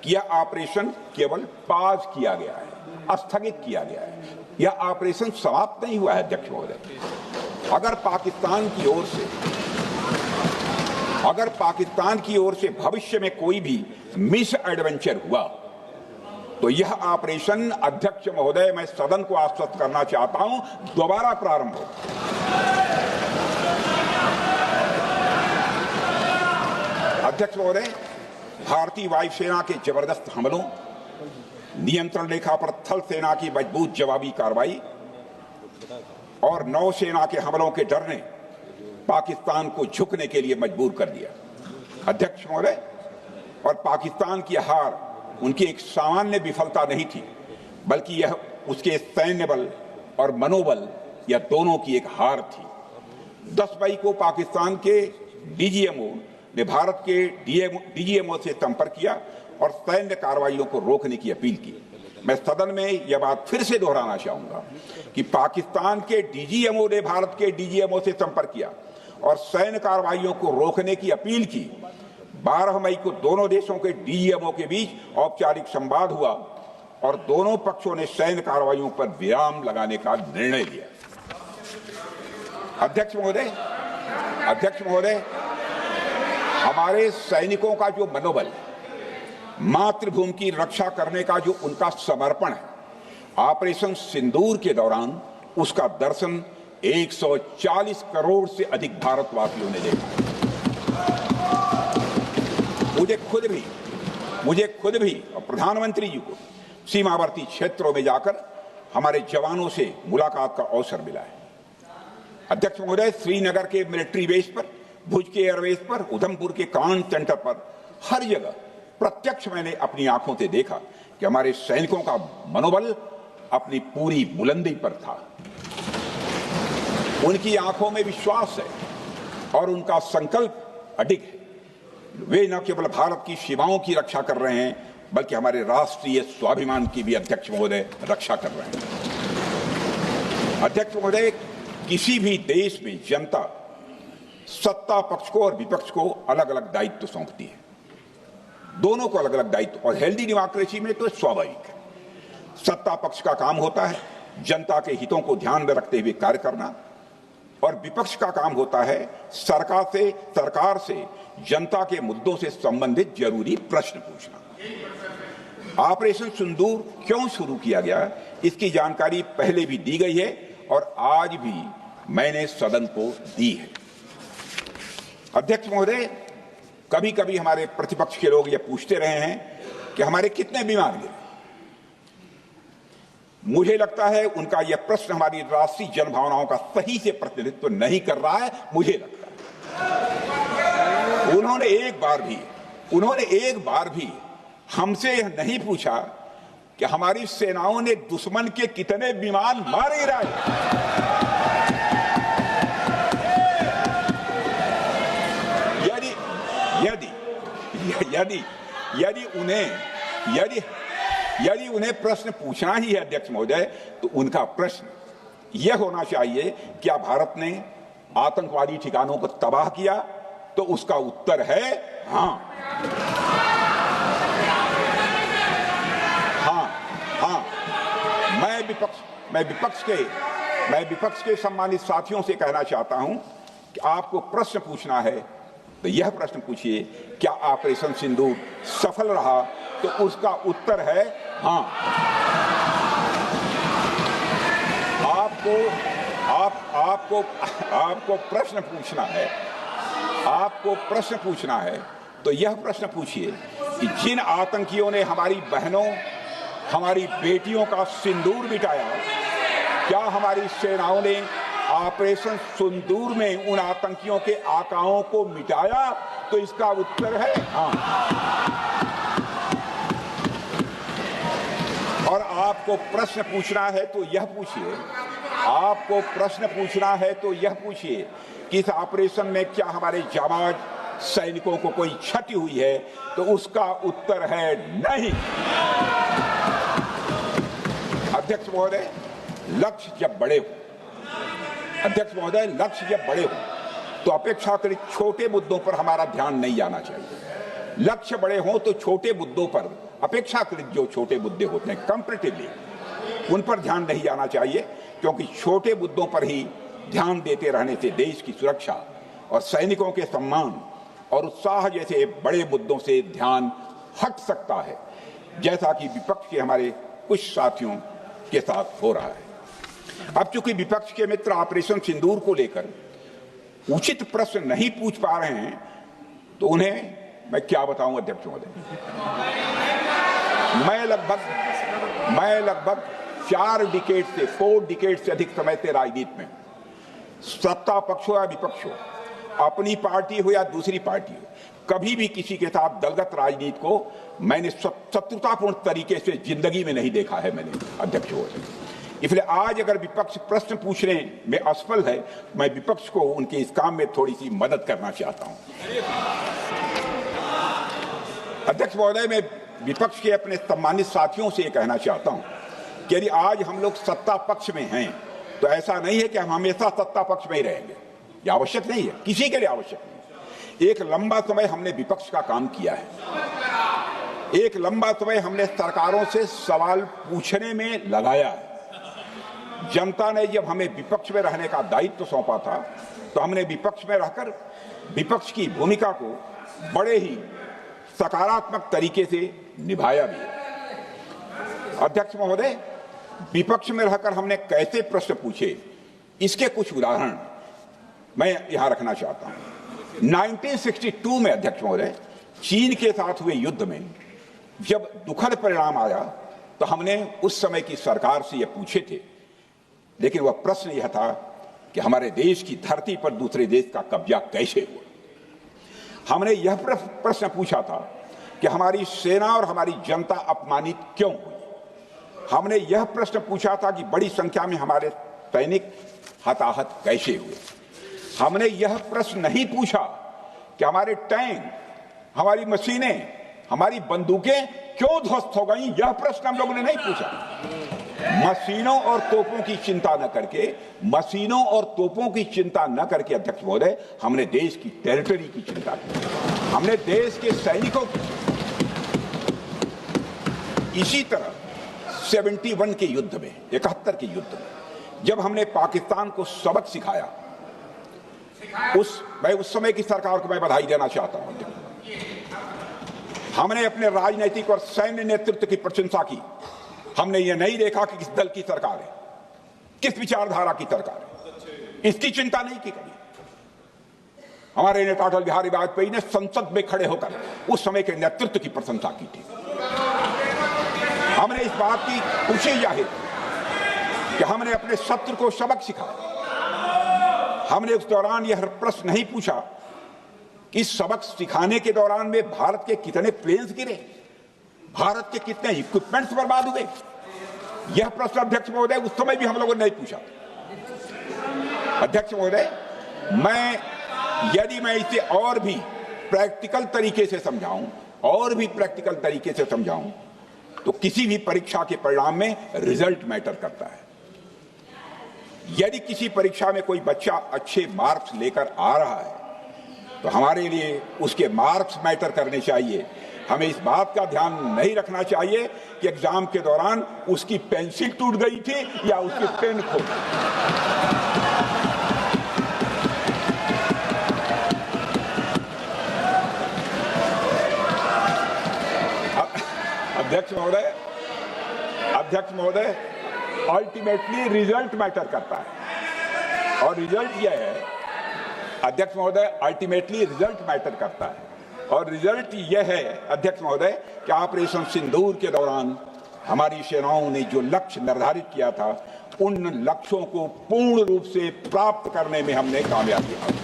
कि यह ऑपरेशन केवल पाज किया गया है, स्थगित किया गया है। यह ऑपरेशन समाप्त नहीं हुआ है अध्यक्ष महोदय। अगर पाकिस्तान की ओर से भविष्य में कोई भी मिस एडवेंचर हुआ तो यह ऑपरेशन, अध्यक्ष महोदय, मैं सदन को आश्वस्त करना चाहता हूं, दोबारा प्रारंभ हो। अध्यक्ष महोदय, भारतीय वायुसेना के जबरदस्त हमलों, नियंत्रण रेखा पर थल सेना की मजबूत जवाबी कार्रवाई और नौसेना के हमलों के डर ने पाकिस्तान को झुकने के लिए मजबूर कर दिया। अध्यक्ष महोदय, और पाकिस्तान की हार उनकी एक सामान्य विफलता नहीं थी, बल्कि यह उसके सैन्य बल और मनोबल या दोनों की एक हार थी। 10 मई को पाकिस्तान के डीजीएमओ ने भारत के डीजीएमओ से संपर्क किया और सैन्य कार्रवाइयों को रोकने की अपील की। मैं सदन में यह बात फिर से दोहराना चाहूंगा कि पाकिस्तान के डीजीएमओ ने भारत के डीजीएमओ से संपर्क किया और सैन्य कार्रवाइयों को रोकने की अपील की। 12 मई को दोनों देशों के डीजीएमओ के बीच औपचारिक संवाद हुआ और दोनों पक्षों ने सैन्य कार्रवाइयों पर विराम लगाने का निर्णय लिया। अध्यक्ष महोदय, हमारे सैनिकों का जो मनोबल, मातृभूमि की रक्षा करने का जो उनका समर्पण है, ऑपरेशन सिंदूर के दौरान उसका दर्शन 140 करोड़ से अधिक भारतवासियों ने देखा। मुझे खुद भी और प्रधानमंत्री जी को सीमावर्ती क्षेत्रों में जाकर हमारे जवानों से मुलाकात का अवसर मिला है। अध्यक्ष महोदय, श्रीनगर के मिलिट्री बेस पर, भुज के एयरबेस पर, उधमपुर के कमांड सेंटर पर, हर जगह प्रत्यक्ष मैंने अपनी आंखों से देखा कि हमारे सैनिकों का मनोबल अपनी पूरी बुलंदी पर था। उनकी आंखों में विश्वास है और उनका संकल्प अडिग है। वे न केवल भारत की सीमाओं की रक्षा कर रहे हैं, बल्कि हमारे राष्ट्रीय स्वाभिमान की भी, अध्यक्ष महोदय, रक्षा कर रहे हैं। अध्यक्ष महोदय, किसी भी देश में जनता सत्ता पक्ष को और विपक्ष को अलग अलग दायित्व सौंपती है, दोनों को अलग अलग दायित्व, और हेल्दी डेमोक्रेसी में तो स्वाभाविक है। सत्ता पक्ष का काम होता है जनता के हितों को ध्यान में रखते हुए कार्य करना, और विपक्ष का काम होता है सरकार से जनता के मुद्दों से संबंधित जरूरी प्रश्न पूछना। ऑपरेशन सिंदूर क्यों शुरू किया गया, इसकी जानकारी पहले भी दी गई है और आज भी मैंने सदन को दी है। अध्यक्ष महोदय, कभी कभी हमारे प्रतिपक्ष के लोग ये पूछते रहे हैं कि हमारे कितने विमान गिरे। मुझे लगता है उनका यह प्रश्न हमारी राष्ट्रीय जनभावनाओं का सही से प्रतिनिधित्व नहीं कर रहा है। मुझे लगता है उन्होंने एक बार भी हमसे यह नहीं पूछा कि हमारी सेनाओं ने दुश्मन के कितने विमान मार गिराए। यदि उन्हें प्रश्न पूछना ही है अध्यक्ष महोदय, तो उनका प्रश्न यह होना चाहिए, क्या भारत ने आतंकवादी ठिकानों को तबाह किया? तो उसका उत्तर है हाँ। मैं विपक्ष के सम्मानित साथियों से कहना चाहता हूं कि आपको प्रश्न पूछना है तो यह प्रश्न पूछिए, क्या ऑपरेशन सिंदूर सफल रहा? तो उसका उत्तर है हाँ। आपको प्रश्न पूछना है तो यह प्रश्न पूछिए कि जिन आतंकियों ने हमारी बहनों, हमारी बेटियों का सिंदूर मिटाया, क्या हमारी सेनाओं ने ऑपरेशन सिंदूर में उन आतंकियों के आकाओं को मिटाया? तो इसका उत्तर है हाँ। और आपको प्रश्न पूछना है तो यह पूछिए कि इस ऑपरेशन में क्या हमारे जाबाज सैनिकों को कोई क्षति हुई है? तो उसका उत्तर है नहीं। अध्यक्ष महोदय, लक्ष्य जब बड़े हो तो अपेक्षाकृत छोटे मुद्दों पर हमारा ध्यान नहीं जाना चाहिए। लक्ष्य बड़े हों तो छोटे मुद्दों पर अपेक्षाकृत जो छोटे मुद्दे होते हैं कंपैरेटिवली, उन पर ध्यान नहीं जाना चाहिए, क्योंकि छोटे मुद्दों पर ही ध्यान देते रहने से देश की सुरक्षा और सैनिकों के सम्मान और उत्साह जैसे बड़े मुद्दों से ध्यान हट सकता है, जैसा कि विपक्ष के हमारे कुछ साथियों के साथ हो रहा है। अब चूंकि विपक्ष के मित्र ऑपरेशन सिंदूर को लेकर उचित प्रश्न नहीं पूछ पा रहे हैं, तो उन्हें मैं क्या बताऊं अध्यक्ष महोदय। मैं लगभग 4 डिकेड से अधिक समय से राजनीति में, सत्ता पक्ष हो या विपक्ष हो, अपनी पार्टी हो या दूसरी पार्टी हो, कभी भी किसी के साथ दलगत राजनीति को मैंने शत्रुतापूर्ण तरीके से जिंदगी में नहीं देखा है मैंने अध्यक्ष महोदय। इसलिए आज अगर विपक्ष प्रश्न पूछने में असफल है, मैं विपक्ष को उनके इस काम में थोड़ी सी मदद करना चाहता हूं। अध्यक्ष महोदय, मैं विपक्ष के अपने सम्मानित साथियों से ये कहना चाहता हूं कि यदि आज हम लोग सत्ता पक्ष में हैं, तो ऐसा नहीं है कि हम हमेशा सत्ता पक्ष में ही रहेंगे। यह आवश्यक नहीं है, किसी के लिए आवश्यक नहीं। एक लंबा समय हमने विपक्ष का काम किया है, एक लंबा समय हमने सरकारों से सवाल पूछने में लगाया है। जनता ने जब हमें विपक्ष में रहने का दायित्व सौंपा था, तो हमने विपक्ष में रहकर विपक्ष की भूमिका को बड़े ही सकारात्मक तरीके से निभाया भी। अध्यक्ष महोदय, विपक्ष में रहकर हमने कैसे प्रश्न पूछे, इसके कुछ उदाहरण मैं यहां रखना चाहता हूं। 1962 में अध्यक्ष महोदय, चीन के साथ हुए युद्ध में जब दुखद परिणाम आया, तो हमने उस समय की सरकार से यह पूछे थे, लेकिन वह प्रश्न यह था कि हमारे देश की धरती पर दूसरे देश का कब्जा कैसे हुआ। हमने यह प्रश्न पूछा था कि हमारी सेना और हमारी जनता अपमानित क्यों हुई। हमने यह प्रश्न पूछा था कि बड़ी संख्या में हमारे सैनिक हताहत कैसे हुए। हमने यह प्रश्न नहीं पूछा कि हमारे टैंक, हमारी मशीनें, हमारी बंदूकें क्यों ध्वस्त हो गई। यह प्रश्न हम लोगों ने नहीं पूछा। मशीनों और तोपों की चिंता न करके, मशीनों और तोपों की चिंता न करके अध्यक्ष महोदय, हमने देश की टेरिटरी की चिंता की, हमने देश के सैनिकों की। इसी तरह 71 के युद्ध में, 71 के युद्ध में, जब हमने पाकिस्तान को सबक सिखाया, मैं उस समय की सरकार को मैं बधाई देना चाहता हूं। हमने अपने राजनीतिक और सैन्य नेतृत्व की प्रशंसा की। हमने ये नहीं देखा कि किस दल की सरकार है, किस विचारधारा की सरकार है, इसकी चिंता नहीं की कभी। हमारे नेता अटल बिहारी वाजपेयी ने संसद में खड़े होकर उस समय के नेतृत्व की प्रशंसा की थी। हमने इस बात की खुशी जाहिर कि हमने अपने शत्रु को सबक सिखाया। हमने उस दौरान यह प्रश्न नहीं पूछा कि सबक सिखाने के दौरान में भारत के कितने प्लेन्स गिरे, भारत के कितने इक्विपमेंट्स बर्बाद हुए। यह प्रश्न अध्यक्ष महोदय उस समय भी हम लोगों ने नहीं पूछा। अध्यक्ष महोदय, यदि मैं इसे और भी प्रैक्टिकल तरीके से समझाऊं, तो किसी भी परीक्षा के परिणाम में रिजल्ट मैटर करता है। यदि किसी परीक्षा में कोई बच्चा अच्छे मार्क्स लेकर आ रहा है, तो हमारे लिए उसके मार्क्स मैटर करने चाहिए। हमें इस बात का ध्यान नहीं रखना चाहिए कि एग्जाम के दौरान उसकी पेंसिल टूट गई थी या उसकी पेन खो गई। अध्यक्ष महोदय, अल्टीमेटली रिजल्ट मैटर करता है, और रिजल्ट यह है अध्यक्ष महोदय, अल्टीमेटली रिजल्ट मैटर करता है, और रिजल्ट यह है अध्यक्ष महोदय कि ऑपरेशन सिंदूर के दौरान हमारी सेनाओं ने जो लक्ष्य निर्धारित किया था, उन लक्ष्यों को पूर्ण रूप से प्राप्त करने में हमने कामयाबी हासिल की।